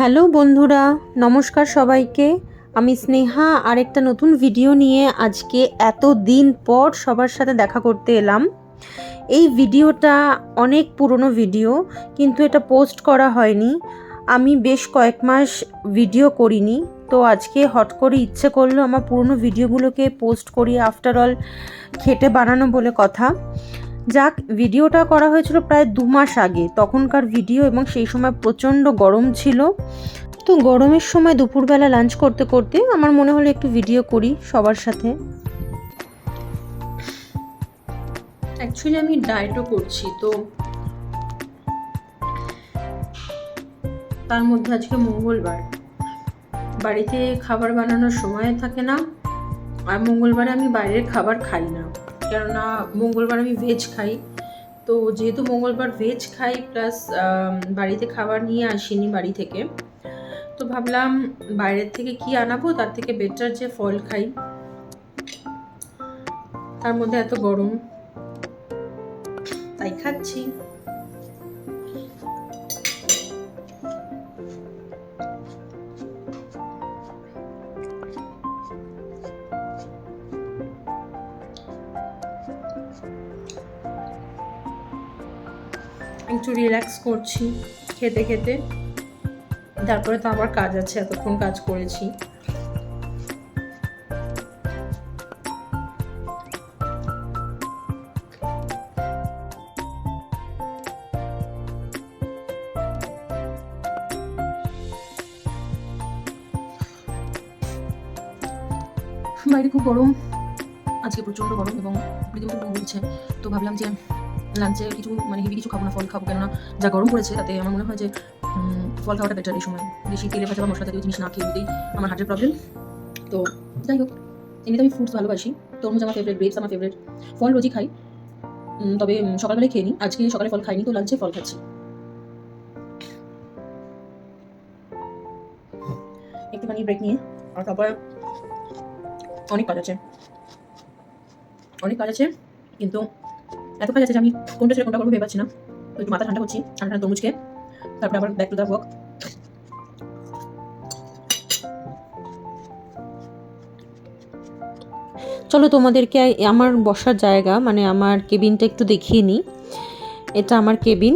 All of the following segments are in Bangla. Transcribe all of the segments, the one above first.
হ্যালো বন্ধুরা, নমস্কার সবাইকে। আমি স্নেহা আরেকটা নতুন ভিডিও নিয়ে আজকে এত দিন পর সবার সাথে দেখা করতে এলাম। এই ভিডিওটা অনেক পুরনো ভিডিও, কিন্তু এটা পোস্ট করা হয়নি। আমি বেশ কয়েক মাস ভিডিও করিনি, তো আজকে হট করে ইচ্ছে করলো আমার পুরনো ভিডিওগুলোকে পোস্ট করি। আফটার অল খেটে বানানো বলে কথা। যাক, ভিডিওটা করা হয়েছিল প্রায় 2 মাস আগে, তখনকার ভিডিও, এবং সেই সময় প্রচণ্ড গরম ছিল। তো গরমের সময় দুপুরবেলা লাঞ্চ করতে করতে আমার মনে হলো একটু ভিডিও করি সবার সাথে। অ্যাকচুয়ালি আমি ডায়েটও করছি, তো তার মধ্যে আজকে মঙ্গলবার, বাড়িতে খাবার বানানোর সময় থাকে না। আর মঙ্গলবারে আমি বাইরের খাবার খাই না, কেননা মঙ্গলবার আমি ভেজ খাই। তো যেহেতু মঙ্গলবার ভেজ খাই, প্লাস বাড়িতে খাবার নিয়ে আসিনি বাড়ি থেকে, তো ভাবলাম বাইরের থেকে কি আনাবো, তার থেকে বেটার যে ফল খাই। তার মধ্যে এত গরম, তাই খাচ্ছি। একটু রিল্যাক্স করছি খেতে খেতে। তারপরে তো আবার কাজ আছে, এতক্ষণ কাজ করেছি। বাইরে খুব গরম, আজকে প্রচণ্ড গরম এবং রীতিমতো ঘুম হচ্ছে। তো ভাবলাম যে লাঞ্চে কিছু হেভি কিছু খাবো না, ফল খাবো, কেননা যা গরম পড়েছে তাতে আমার মনে হয় যে ফল খাওয়াটা বেটার এই সময়। বেশি তেলে ভাজা বা মশলা জাতীয় জিনিস না খেয়ে দিতেই আমার হার্টের প্রবলেম। তো যাই হোক, এমনিতে আমি ফ্রুটস ভালোবাসি। তরমুজ আমার ফেভারিট, গ্রেপস আমার ফেভারিট। ফল রোজই খাই, তবে সকালবেলায় খেয়ে নিই। আজকে সকালে ফল খাইনি, তো লাঞ্চে ফল খাচ্ছি। একটুখানি ব্রেক নিয়ে, আর তারপরে অনেক কাজ আছে, কিন্তু এত কাজ আছে যে আমি কোনটা ছেড়ে কোনটা করবো ভেবে পাচ্ছি না। তো একটু মাথা ঠান্ডা করছি, ঠান্ডা ঠান্ডা তরমুজ খেয়ে, তারপরে আবার ব্যাক টু দ্য ওয়ার্ক। চলো তোমাদেরকে আমার বসার জায়গা, আমার কেবিনটা একটু দেখিয়ে নিই। এটা আমার কেবিন,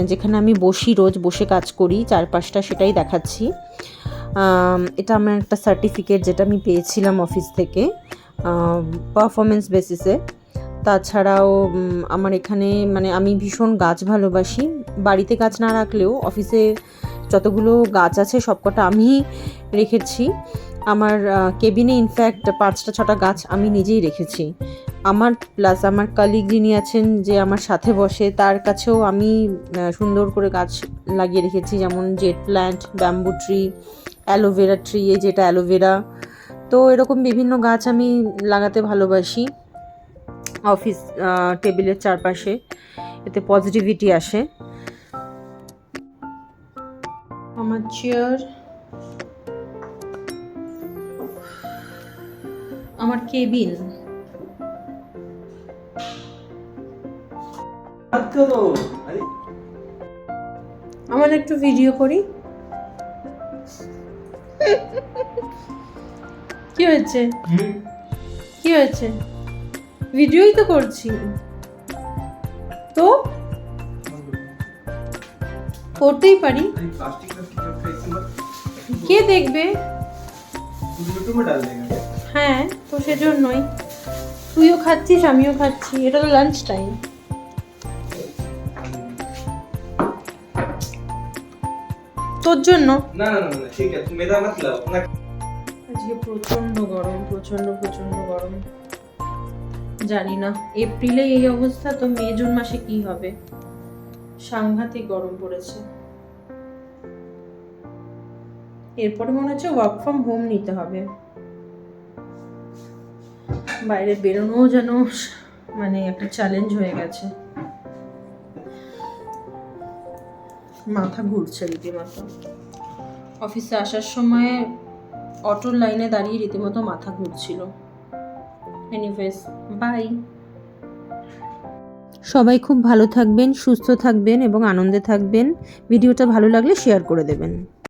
যেখানে আমি বসি, রোজ বসে কাজ করি চারপাশটা, সেটাই দেখাচ্ছি। এটা আমার একটা সার্টিফিকেট, যেটা আমি পেয়েছিলাম অফিস থেকে পারফরমেন্স বেসিসে। তাছাড়াও আমার এখানে আমি ভীষণ গাছ ভালোবাসি। বাড়িতে গাছ না রাখলেও অফিসে যতগুলো গাছ আছে সবকটা আমি রেখেছি। আমার কেবিনে ইনফ্যাক্ট 5-6টা গাছ আমি নিজেই রেখেছি। আমার প্লাস আমার কলিগ যিনি আছেন, যে আমার সাথে বসে, তার কাছেও আমি সুন্দর করে গাছ লাগিয়ে রেখেছি, যেমন Z plant, bamboo tree, aloe vera tree, এই যেটা অ্যালোভেরা। তো এরকম বিভিন্ন গাছ আমি লাগাতে ভালোবাসি অফিস টেবিলের চারপাশে, এতে পজিটিভিটি আসে। আমার চেয়ার, আমার কেবিন। আমার একটু ভিডিও করি। কি হয়েছে? ভিডিওই তো করছি, তো করতেই পারি। কে দেখবে? হ্যাঁ, তো সেজন্যই। তুইও খাচ্ছিস, আমিও খাচ্ছি, এটা তো লাঞ্চ টাইম। তোর জন্য আজকে প্রচন্ড গরম। জানি না, এপ্রিলে এই অবস্থা, তো মে জুন মাসে কি হবে। সাংঘাতিক গরম পড়েছে। এরপরে মনে হচ্ছে ওয়ার্ক ফ্রম হোম নিতে হবে। বাইরে বেরোনো যেন একটা চ্যালেঞ্জ হয়ে গেছে। মাথা ঘুরছে রীতিমতো। অফিসে আসার সময় অটোর লাইনে দাঁড়িয়ে রীতিমতো মাথা ঘুরছিল। Anyways, bye. সবাই খুব ভালো থাকবেন, সুস্থ থাকবেন এবং আনন্দে থাকবেন। ভিডিওটা ভালো লাগলে শেয়ার করে দেবেন।